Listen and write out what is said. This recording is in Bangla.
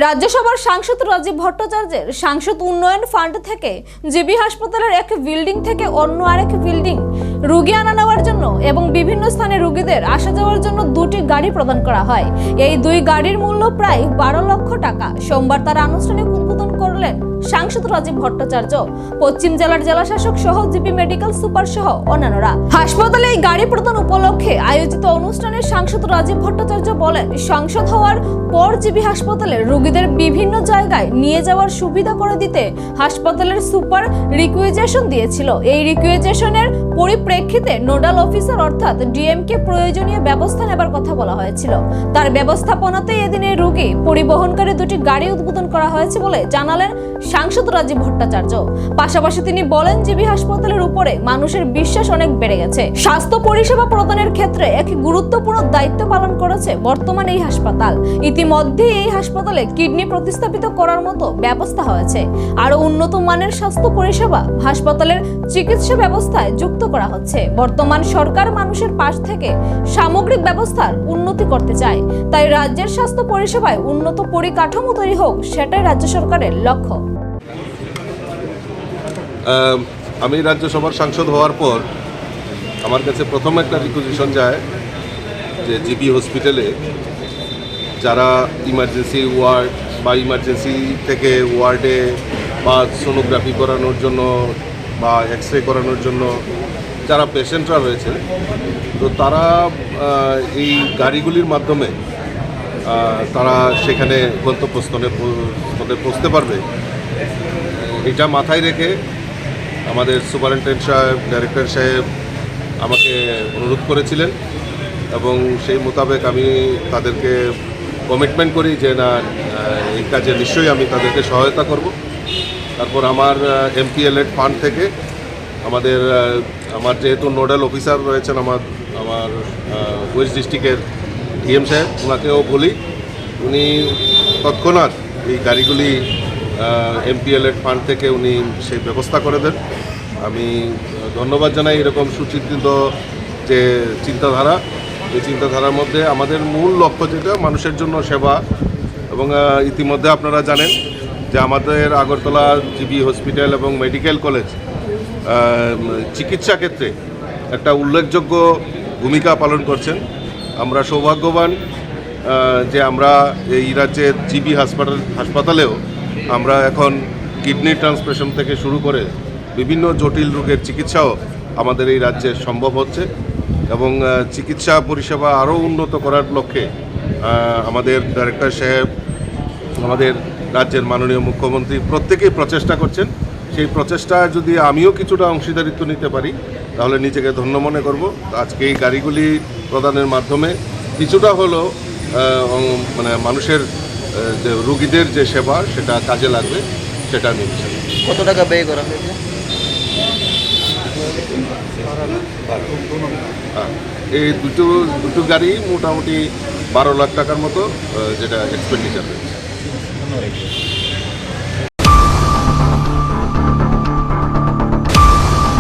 রাজ্যসভার সাংসদ রাজীব ভট্টাচার্যের সাংসদ উন্নয়ন ফান্ড থেকে জিবি হাসপাতালের এক বিল্ডিং থেকে অন্য আরেক বিল্ডিং রোগী আনা নেওয়ার জন্য এবং বিভিন্ন স্থানে রোগীদের আসা যাওয়ার জন্য দুটি গাড়ি প্রদান করা হয়। এই দুই গাড়ির মূল্য প্রায় 12 লক্ষ টাকা। সোমবার তার আনুষ্ঠানিক উদ্বোধন করলেন সাংসদ রাজীব ভট্টাচার্য, পশ্চিম জেলার জেলাশাসক সহ জিবি মেডিকেল সুপার সহ অন্যান্যরা। হাসপাতালে এই গাড়ি প্রদান উপলক্ষে আয়োজিত অনুষ্ঠানে সাংসদ রাজীব ভট্টাচার্য বলেন, সাংসদ হওয়ার পর জিবি হাসপাতালে রোগীদের বিভিন্ন জায়গায় নিয়ে যাওয়ার সুবিধা করে দিতে হাসপাতালের সুপার রিকুইজিশন দিয়েছিল। এই রিকুইজিশনের পরিপ্রেক্ষিতে নোডাল অফিসার অর্থাৎ ডিএমকে প্রয়োজনীয় ব্যবস্থা নেবার কথা বলা হয়েছিল। তার ব্যবস্থাপনাতে এদিন এই রোগী পরিবহনকারী দুটি গাড়ি উদ্বোধন করা হয়েছে বলে জানালেন সাংসদ রাজীব ভট্টাচার্য। পাশাপাশি তিনি বলেন, জিবি হাসপাতালের উপরে মানুষের বিশ্বাস অনেক বেড়ে গেছে। স্বাস্থ্য পরিষেবা প্রদানের ক্ষেত্রে এক গুরুত্বপূর্ণ দায়িত্ব পালন করেছে বর্তমানে এই হাসপাতাল। ইতিমধ্যে এই হাসপাতালে কিডনি প্রতিস্থাপিত করার মতো ব্যবস্থা হয়েছে। আরো উন্নত মানের স্বাস্থ্য পরিষেবা হাসপাতালের চিকিৎসা ব্যবস্থায় যুক্ত করা হচ্ছে। বর্তমান সরকার মানুষের পাশ থেকে সামগ্রিক ব্যবস্থার উন্নতি করতে চায়, তাই রাজ্যের স্বাস্থ্য পরিষেবায় উন্নত পরিকাঠামো তৈরি হোক, সেটাই রাজ্য সরকারের লক্ষ্য। আমি রাজ্যসভার সাংসদ হওয়ার পর আমার কাছে প্রথম একটা রিকুইজিশন যায় যে জিবি হসপিটালে যারা ইমার্জেন্সি ওয়ার্ড বা ইমার্জেন্সি থেকে ওয়ার্ডে বা সোনোগ্রাফি করানোর জন্য বা এক্স রে করানোর জন্য যারা পেশেন্টরা রয়েছে, তো তারা এই গাড়িগুলির মাধ্যমে তারা সেখানে গন্তব্যস্থলে পৌঁছতে পারবে। এটা মাথায় রেখে আমাদের সুপারিনটেন্ডেন্ট সাহেব, ডাইরেক্টর সাহেব আমাকে অনুরোধ করেছিলেন এবং সেই মোতাবেক আমি তাদেরকে কমিটমেন্ট করি যে না, এই কাজে নিশ্চয়ই আমি তাদেরকে সহায়তা করব। তারপর আমার এমপিএলএড ফান্ড থেকে আমার যেহেতু নোডাল অফিসার রয়েছেন আমার ওয়েস্ট ডিস্ট্রিক্টের ডিএম সাহেব, ওনাকেও বলি, উনি তৎক্ষণাৎ এই গাড়িগুলি এমপিএলএড ফান্ড থেকে উনি সেই ব্যবস্থা করে দেন। আমি ধন্যবাদ জানাই এরকম সুচিন্তিত যে চিন্তাধারা, এই চিন্তাধারার মধ্যে আমাদের মূল লক্ষ্য যেটা মানুষের জন্য সেবা। এবং ইতিমধ্যে আপনারা জানেন যে আমাদের আগরতলা জিবি হসপিটাল এবং মেডিকেল কলেজ চিকিৎসা ক্ষেত্রে একটা উল্লেখযোগ্য ভূমিকা পালন করছেন। আমরা সৌভাগ্যবান যে আমরা এই রাজ্যের জিবি হাসপাতালেও আমরা এখন কিডনি ট্রান্সপ্লান্টেশন থেকে শুরু করে বিভিন্ন জটিল রোগের চিকিৎসাও আমাদের এই রাজ্যে সম্ভব হচ্ছে এবং চিকিৎসা পরিষেবা আরও উন্নত করার লক্ষ্যে আমাদের ডাইরেক্টর সাহেব, আমাদের রাজ্যের মাননীয় মুখ্যমন্ত্রী প্রত্যেকেই প্রচেষ্টা করছেন। সেই প্রচেষ্টায় যদি আমিও কিছুটা অংশীদারিত্ব নিতে পারি তাহলে নিজেকে ধন্য মনে করব। আজকে এই গাড়িগুলি প্রদানের মাধ্যমে কিছুটা হলেও মানে মানুষের যে রোগীদের যে সেবা সেটা কাজে লাগবে, সেটা আমি বিশ্বাস করি। কত টাকা ব্যয় করা হয়েছে? এই দুটো গাড়ি মোটামুটি 12 লাখ টাকার মতো যেটা এক্সপেন্ডিচার হয়েছে।